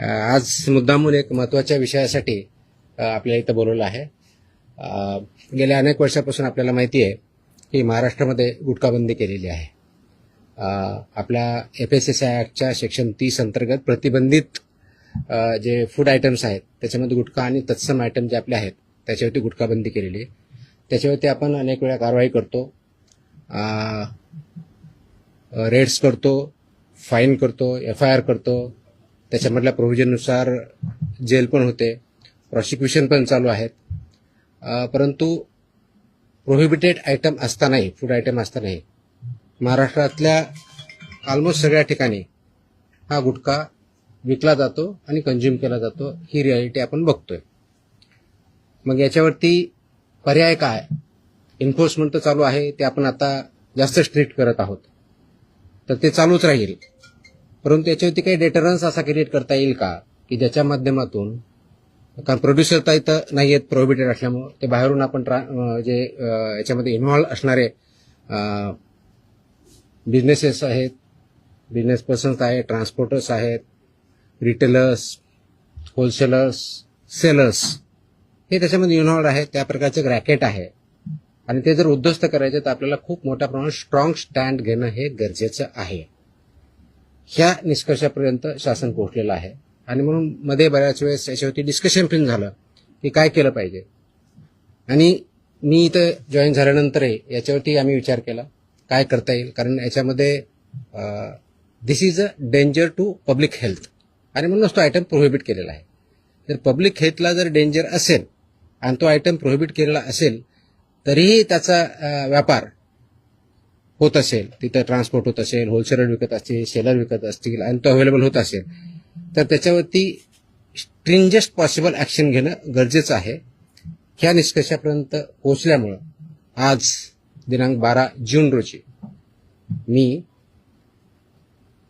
आज मुद्दामून एक महत्त्वाच्या विषयासाठी आपल्याला इथं बोलवलं आहे. गेल्या अनेक वर्षापासून आपल्याला माहिती आहे की महाराष्ट्रामध्ये गुटखाबंदी केलेली आहे. आपल्या FSSAI ॲक्टच्या सेक्शन 30 अंतर्गत प्रतिबंधित जे फूड आयटम्स आहेत त्याच्यामध्ये गुटखा आणि तत्सम आयटम जे आपले आहेत त्याच्यावरती गुटखाबंदी केलेली आहे. त्याच्यावरती आपण अनेक वेळा कारवाई करतो, रेड्स करतो, फाईन करतो, FIR करतो. त्याच्यामधल्या प्रोव्हिजननुसार जेल पण होते, प्रॉसिक्युशन पण चालू आहेत. परंतु प्रोहिबिटेड आयटम असतानाही, फूड आयटम असतानाही महाराष्ट्रातल्या ऑलमोस्ट सगळ्या ठिकाणी हा गुटखा विकला जातो आणि कंझ्युम केला जातो. ही रियालिटी आपण बघतोय. मग याच्यावरती पर्याय काय? एन्फोर्समेंट तर चालू आहे, ते आपण आता जास्त स्ट्रिक्ट करत आहोत, तर ते चालूच राहील. परंतु याच्यावरती काही डेटरन्स असा क्रिएट करता येईल का की ज्याच्या माध्यमातून, कारण प्रोड्युसर तर इथं नाही आहेत प्रोहिबिटेड असल्यामुळं, ते बाहेरून आपण जे याच्यामध्ये इन्व्हॉल्व असणारे बिझनेसेस आहेत, बिझनेस पर्सन्स आहेत, ट्रान्सपोर्टर्स आहेत, रिटेलर्स, होलसेलर्स, सेलर्स, हे त्याच्यामध्ये इन्व्हॉल्व आहेत. त्या प्रकारचं रॅकेट आहे आणि ते जर उद्ध्वस्त करायचे तर आपल्याला खूप मोठ्या प्रमाणात स्ट्रॉंग स्टँड घेणं हे गरजेचं आहे. ह्या निष्कर्षापर्यंत शासन पोहोचलेलं आहे आणि म्हणून मध्ये बऱ्याच वेळेस याच्यावरती डिस्कशन पण झालं की काय केलं पाहिजे. आणि मी इथं जॉईन झाल्यानंतरही याच्यावरती आम्ही विचार केला काय करता येईल, कारण याच्यामध्ये this is a danger to public health आणि म्हणूनच तो आयटम प्रोहिबिट केलेला आहे. जर पब्लिक हेल्थला जर डेंजर असेल आणि तो आयटम प्रोहिबिट केलेला असेल तरीही त्याचा व्यापार होत असेल, तिथं ट्रान्सपोर्ट होत असेल, होलसेलर विकत असतील, सेलर विकत असतील आणि तो अवेलेबल होत असेल, तर त्याच्यावरती स्ट्रिंजेस्ट पॉसिबल ॲक्शन घेणं गरजेचं आहे. ह्या निष्कर्षापर्यंत पोहोचल्यामुळं आज दिनांक 12 जून रोजी मी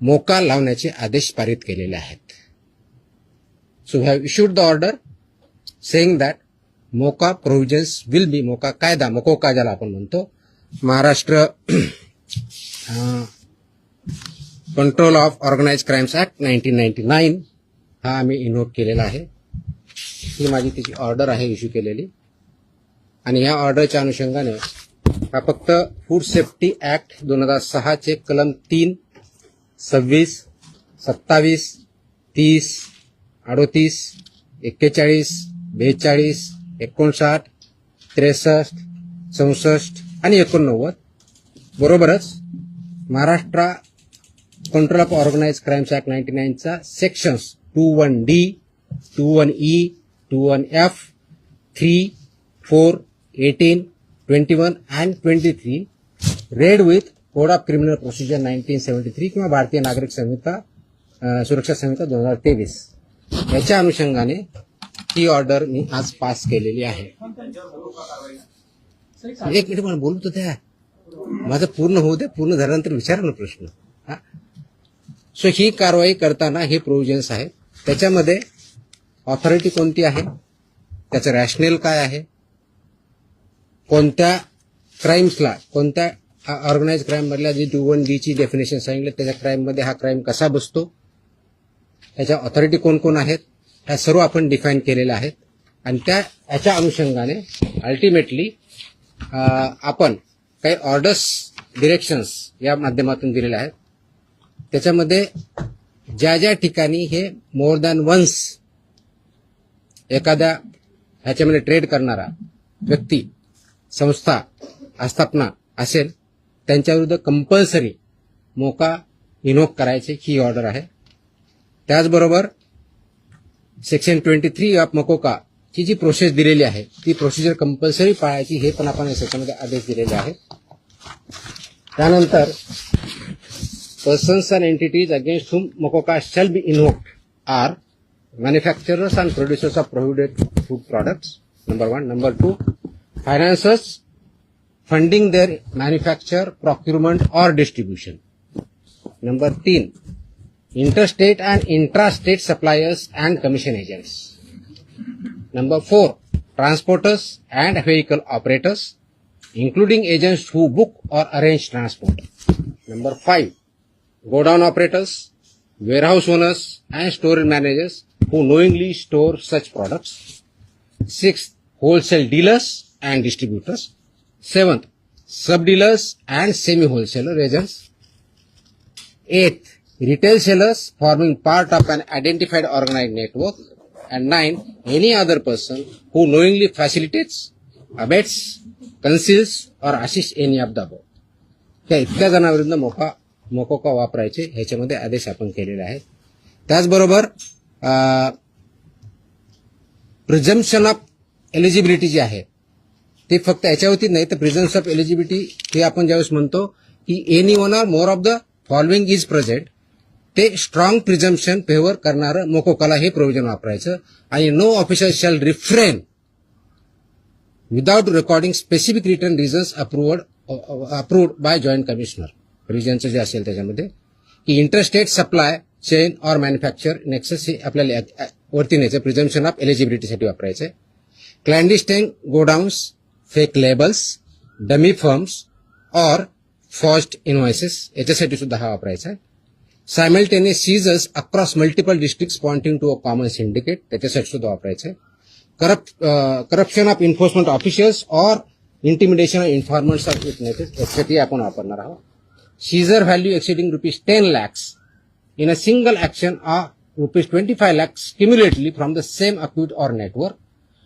मोका लावण्याचे आदेश पारित केलेले आहेत. So we have issued the order saying that MCOCA provisions will be, MCOCA कायदा, मकोका ज्याला आपण म्हणतो, Maharashtra control of organised crimes act 1999 हा आम्ही इन्व्होक केलेला आहे. ही माझी त्याची ऑर्डर आहे इश्यू केलेली. आणि ह्या ऑर्डरच्या अनुषंगाने हा फक्त फूड सेफ्टी ऍक्ट 2006 चे कलम 3, 26, 27, 30, 38, 41, 42, 59, 63, 64 आणि 89 बरोबरच Maharashtra control of organised crimes act 99 चा sections 21D, 21E, 21F, 3, 4, 18, 21 and 23 read with code of criminal procedure 1973 किंवा भारतीय नागरिक संहिता सुरक्षा संहिता 2023 याच्या अनुषंगाने ही ऑर्डर मी आज पास केलेली आहे. एक मिनिट मला बोलू तर द्या, माझं पूर्ण होऊ दे. पूर्ण झाल्यानंतर विचारा ना प्रश्न. सो ही कारवाई करताना हे प्रोव्हिजन्स आहेत. त्याच्यामध्ये ऑथॉरिटी कोणती आहे, त्याचं रॅशनेल काय आहे, कोणत्या क्राईम्सला, कोणत्या ऑर्गनाइज्ड क्राईम मधल्या जी 21D ची डेफिनेशन सांगितलं त्याच्या क्राईम मध्ये हा क्राईम कसा बसतो, त्याच्या ऑथॉरिटी कोण कोण आहेत, ह्या सर्व आपण डिफाईन केलेल्या आहेत. आणि याच्या अनुषंगाने अल्टिमेटली आपण काही ऑर्डर्स, डिरेक्शन्स या माध्यमातून दिलेल्या आहेत. त्याच्यामध्ये ज्या ज्या ठिकाणी हे मोर दॅन वन्स एखाद्या ह्याच्यामध्ये ट्रेड करणारा व्यक्ती, संस्था, आस्थापना असेल त्यांच्याविरुद्ध कंपल्सरी मोका इन्व्होक करायची ही ऑर्डर आहे. त्याचबरोबर सेक्शन 23 ऑफ मकोका ची जी प्रोसेस दिलेली आहे ती प्रोसिजर कंपल्सरी पाळायची हे पण आपण याच्यामध्ये आदेश दिलेले आहेत. त्यानंतर persons and entities against whom MCOCA shall be invoked are manufacturers and producers of prohibited food products, number 1. Number 2, financiers funding their manufacture, procurement or distribution. Number 3, interstate and intrastate suppliers and commission agents. Number 4, transporters and vehicle operators, including agents who book or arrange transport. Number 5, godown operators, warehouse owners and store managers who knowingly store such products. Sixth, wholesale dealers and distributors. Seventh, sub-dealers and semi-wholesaler agents. Eighth, retail sellers forming part of an identified organized network. And nine, any other person who knowingly facilitates, abets, conceals or assists any of the above. त्या इतक्या जणांविरुद्ध मोकोका वापरायचे ह्याच्यामध्ये आदेश आपण केलेले आहेत. त्याचबरोबर प्रिझम्पशन ऑफ एलिजिबिलिटी जी आहे ते फक्त याच्यावरती नाही तर प्रिझम्पशन ऑफ एलिजिबिलिटी हे आपण ज्यावेळेस म्हणतो की any one or more of the following is present, ते स्ट्रॉंग प्रिझम्पशन फेवर करणारं मोकोकाला हे प्रोव्हिजन वापरायचं. आणि no officer shall refrain without recording specific return reasons approved by joint commissioner. रिजनचं जे असेल त्याच्यामध्ये की interstate supply chain or manufacture nexus हे आपल्याला वरती न्यायचं प्रिझम्पशन ऑफ एलिजिबिलिटीसाठी वापरायचं आहे. Clandestine godowns, fake labels, dummy firms or forged invoices याच्यासाठी सुद्धा हा वापरायचा आहे. Simultaneous seizures across multiple districts pointing to a common syndicate त्याच्यासाठी सुद्धा वापरायचं आहे. Corruption of enforcement officials or intimidation of informers of witnesses यासाठी आपण वापरणार आहोत. Seizure value exceeding ₹10 lakhs in a single action or ₹25 lakhs cumulatively from the same account or network.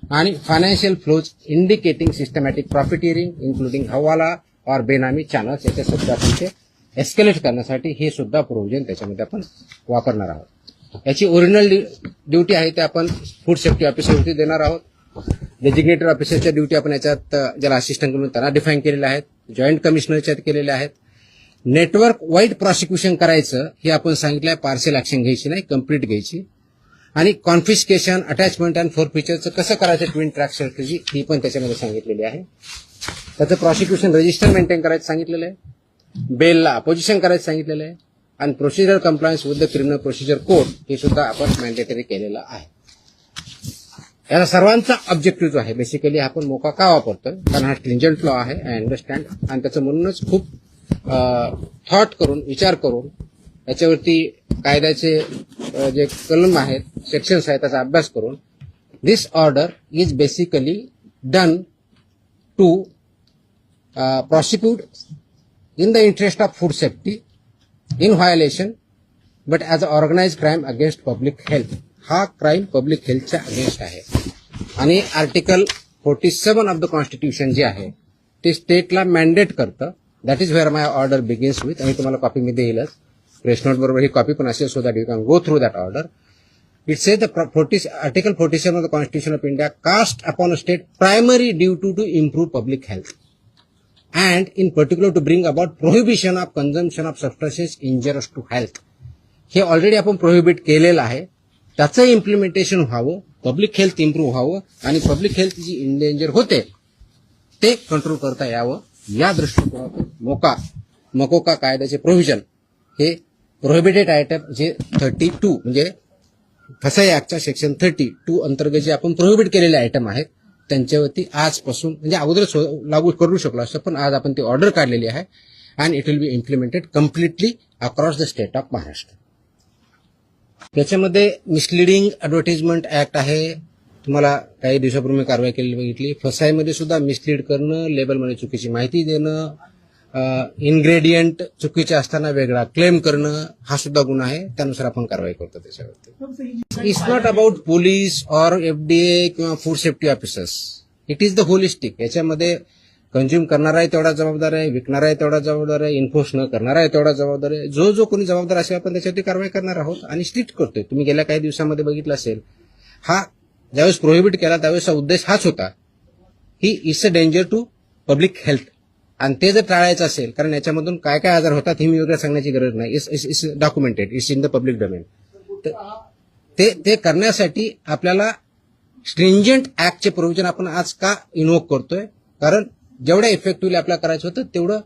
आणि financial flows indicating systematic profiteering including hawala और बेनामी channels याच्या सुद्धा आपण ते एस्केलेट करण्यासाठी हे सुद्धा प्रोव्हिजन त्याच्यामध्ये आपण वापरणार आहोत. याची ओरिजिनल ड्युटी आहे ते आपण फूड सेफ्टी ऑफिसरवरती देणार आहोत. डेजिग्नेटेड ऑफिसरच्या ड्युटी आपण याच्यात ज्याला असिस्टंट म्हणून त्यांना डिफाईन केलेल्या आहेत. जॉईंट कमिशनरच्यात केलेल्या आहेत. नेटवर्क वाईड प्रॉसिक्युशन करायचं हे आपण सांगितलं आहे. पार्शियल ऍक्शन घ्यायची नाही, कंप्लीट घ्यायची. आणि कॉन्फिस्केशन, अटॅचमेंट अँड फोरफिचरचं कसं करायचं ट्विन ट्रॅक स्ट्रॅटेजी ही पण त्याच्यामध्ये सांगितलेली आहे. त्याचं प्रॉसिक्युशन रजिस्टर मेंटेन करायचं सांगितलेलं आहे. बेलला अपोजिशन करायचं सांगितलेलं आहे. आणि procedure compliance with the criminal procedure code हे सुद्धा आपण मॅन्डेटरी केलेलं आहे. याचा सर्वांचा ऑब्जेक्टिव्ह जो आहे बेसिकली आपण मोका का वापरतोय कारण हा स्ट्रिंजंट लॉ आहे, आय अंडरस्टँड. आणि त्याचं म्हणूनच खूप थॉट करून विचार करून याच्यावरती कायद्याचे जे कलम आहेत, सेक्शन्स आहेत त्याचा अभ्यास करून this order is basically done to prosecute in the interest of food safety in violation but as an organized crime against public health. हा क्राईम पब्लिक हेल्थच्या अगेन्स्ट आहे. आणि आर्टिकल 47 ऑफ द कॉन्स्टिट्यूशन जे आहे ते स्टेटला मॅन्डेट करतं. That is where my order begins with. आणि तुम्हाला copy me देईलच, press note बरोबर ही कॉपी पण असेल so that you can go through that order. It says the Article 47 of the Constitution of India cast upon a state primary duty to improve public health and in particular to bring about prohibition of consumption of substances injurious to health. हे already आपण prohibit केलेलं आहे. त्याचं implementation व्हावं, public health improve व्हावं आणि public health जी endanger होते ते कंट्रोल करता यावं या दृष्टिकोनातून मोकोका कायद्याचे प्रोव्हिजन हे प्रोहिबिटेड आयटम जे 32 म्हणजे फसाई ऍक्टच्या सेक्शन 32 अंतर्गत जे आपण प्रोहिबिट केलेले आयटम आहेत त्यांच्यावरती आजपासून म्हणजे अगोदरच लागू करू शकलो असं पण आज आपण ती ऑर्डर काढलेली आहे. And it will B implemented completely across the state of Maharashtra. त्याच्यामध्ये मिसलिडिंग ऍडव्हर्टाइजमेंट ऍक्ट आहे. तुम्हाला काही दिवसापूर्वी कारवाई केलेली बघितली. फसाईमध्ये सुद्धा मिसलीड करणं, लेबलमध्ये चुकीची माहिती देणं, इन्ग्रेडियंट चुकीचे असताना वेगळा क्लेम करणं हा सुद्धा गुन्हा आहे. त्यानुसार आपण कारवाई करतो त्याच्यावरती. It's not about police or FDA किंवा food safety officers. It is the holistic. याच्यामध्ये कंझ्युम करणारा आहे तेवढा जबाबदार आहे, विकणारा आहे तेवढा जबाबदार आहे, इन्फोर्स न करणारा आहे तेवढा जबाबदार आहे. जो कोणी जबाबदार असेल आपण त्याच्यावरती कारवाई करणार आहोत आणि स्ट्रिक्ट करतोय. तुम्ही गेल्या काही दिवसामध्ये बघितलं असेल हा ज्यावेळेस प्रोहिबिट केला त्यावेळेसचा उद्देश हाच होता ही it's a danger to public health. आणि ते जर टाळायचं असेल कारण याच्यामधून काय काय आजार होतात हे मी वेगळं सांगण्याची गरज नाही. It's documented, it's in the public domain. ते करण्यासाठी आपल्याला स्ट्रिंजंट ऍक्टचे प्रोव्हिजन आपण आज का इन्व्होक करतोय कारण जेवढ्या इफेक्टिव्हली आपल्याला करायचं होतं तेवढं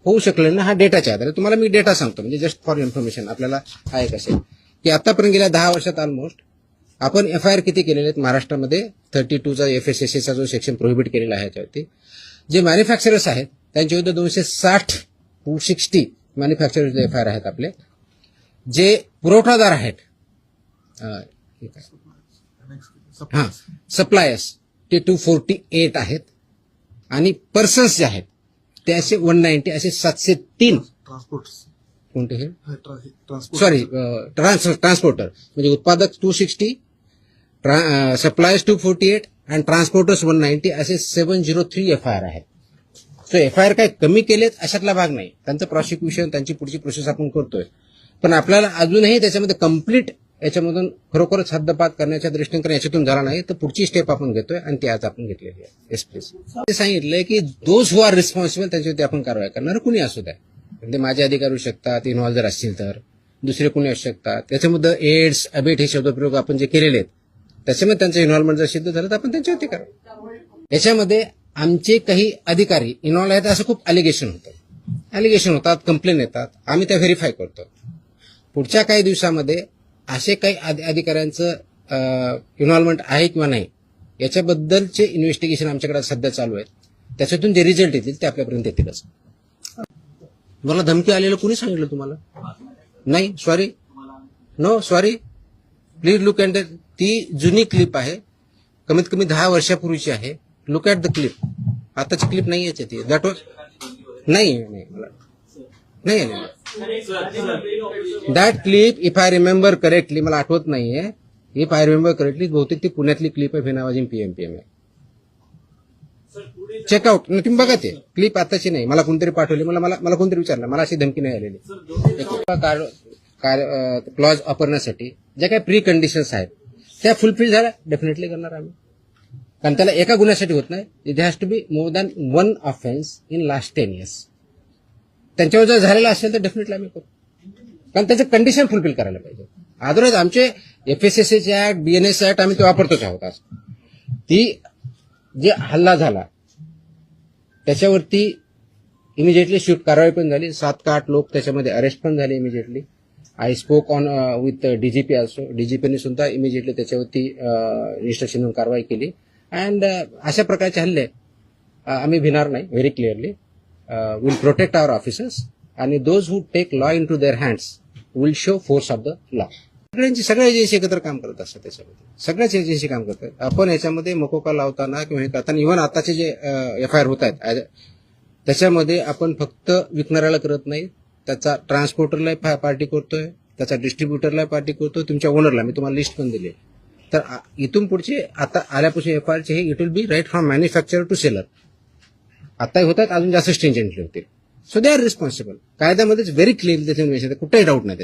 होऊ शकलं ना. हा डेटाच्या आधारे तुम्हाला मी डेटा सांगतो म्हणजे जस्ट फॉर इन्फॉर्मेशन आपल्याला हा एक असेल की आतापर्यंत गेल्या 10 वर्षात ऑलमोस्ट आपण FIR किती केलेले आहेत महाराष्ट्रामध्ये. 32चा FSSAचा जो सेक्शन प्रोहिबिट केलेला आहे त्यावरती जे मॅन्युफॅक्चरर्स आहेत त्यांच्या विरुद्ध 260 मॅन्युफॅक्चरर्स FIR आहेत आपले. जे पुरवठादार आहेत हा सप्लायर्स ते 248 आहेत आणि पर्सन्स जे आहेत ते असे 190 असे 703 ट्रान्सपोर्ट कोणते हे ट्रान्सपोर्ट सॉरी ट्रान्सपोर्टर म्हणजे उत्पादक 260 सप्लायर्स 248 आणि ट्रान्सपोर्टर्स 190 असे 703 FIR आहेत. सो FIR काय कमी केलेत अशातला भाग नाही. त्यांचं प्रॉसिक्युशन त्यांची पुढची प्रोसेस आपण करतोय, पण आपल्याला अजूनही त्याच्यामध्ये कम्प्लीट याच्यामधून खरोखरच हद्दपात करण्याच्या दृष्टीने याच्यातून झाला नाही तर पुढची स्टेप आपण घेतोय आणि ती आज आपण घेतलेली आहे. Yes please. ते सांगितलंय की दोज हु आर रिस्पॉन्सिबल त्यांच्यावरती आपण कारवाई करणार, कुणी असू द्या. ते माझे अधिकारी होऊ शकतात, इन्व्हॉल्व जर असतील तर दुसरे कुणी असू शकतात. त्याच्यामध्ये एड्स अबेट हे शब्दप्रयोग आपण जे केलेले आहेत त्याच्यामध्ये त्यांचं इन्व्हॉल्वमेंट जर सिद्ध झालं तर आपण त्यांच्यावरती करू. याच्यामध्ये आमचे काही अधिकारी इन्व्हॉल्व आहेत असं खूप अलिगेशन होतात, कंप्लेन येतात, आम्ही त्या व्हेरीफाय करतो. पुढच्या काही दिवसामध्ये असे काही अधिकाऱ्यांचं इन्व्हॉल्वमेंट आहे किंवा नाही याच्याबद्दलचे इन्व्हेस्टिगेशन आमच्याकडे सध्या चालू आहेत. त्याच्यातून जे रिझल्ट येतील ते आपल्यापर्यंत येतीलच. मला धमकी आलेलं कुणी सांगितलं तुम्हाला? नाही, sorry, no sorry, please look at ती जुनी क्लिप आहे, कमीत कमी 10 वर्षापूर्वीची आहे. Look at the clip. आताची क्लिप नाही याची ती दॅट वॉज नाही that clip if I remember correctly, मला आठवत नाहीये, इफ आय रिमेंबर करेक्टली बहुतेक ती पुण्यातली क्लिप आहे, फेनाबाजी पीएमपीएम आहे. चेकआउट तुम्ही बघा, ते क्लिप आताची नाही, मला कोणतरी पाठवली, मला कोणतरी विचारलं, मला अशी धमकी नाही आलेली. क्लॉज वापरण्यासाठी ज्या काही प्री कंडिशन्स आहेत त्या फुलफिल झाल्या डेफिनेटली करणार आम्ही. कारण त्याला एका गुन्ह्यासाठी होत नाही, it has to be more than 1 offence in last 10 years. त्यांच्यावर जर झालेला असेल तर डेफिनेटली आम्ही करू, कारण त्याचं कंडिशन फुलफिल करायला पाहिजे. अदरवाईज आमचे FSSAचे ऍक्ट, BNS ऍक्ट आम्ही ते वापरतोच आहोत. आज ती जे हल्ला झाला त्याच्यावरती इमिजिएटली स्विफ्ट कारवाई पण झाली. 7 का 8 लोक त्याच्यामध्ये अरेस्ट पण झाले immediately. I spoke on with DGP also. DGPने सुद्धा इमिजिएटली त्याच्यावरती इन्स्ट्रक्शन देऊन कारवाई केली. अँड अशा प्रकारचे हल्ले आम्ही भिणार नाही. Very clearly will protect our officers आणि those who take law into their hands will show force of the law. सगळ्या एजन्सी एकत्र काम करत असतात, त्याच्यामध्ये सगळ्याच एजन्सी काम करतात. आपण याच्यामध्ये मकोका लावताना किंवा हे करताना इव्हन आताचे जे FIR होत आहेत त्याच्यामध्ये आपण फक्त विकणाऱ्याला करत नाही, त्याचा ट्रान्सपोर्टरला पार्टी करतोय, त्याचा डिस्ट्रीब्युटरला पार्टी करतोय, तुमच्या ओनरला. मी तुम्हाला लिस्ट पण दिली. तर इथून पुढचे आता आल्यापासून FIRचे हे it will be right from manufacturer to seller. आताही होतात, अजून जास्त स्ट्रिंजेंटली होतील. So they are responsible. कायद्यामध्येच व्हेरी क्लिअर त्याच्यामध्ये कुठेही डाऊट नाही.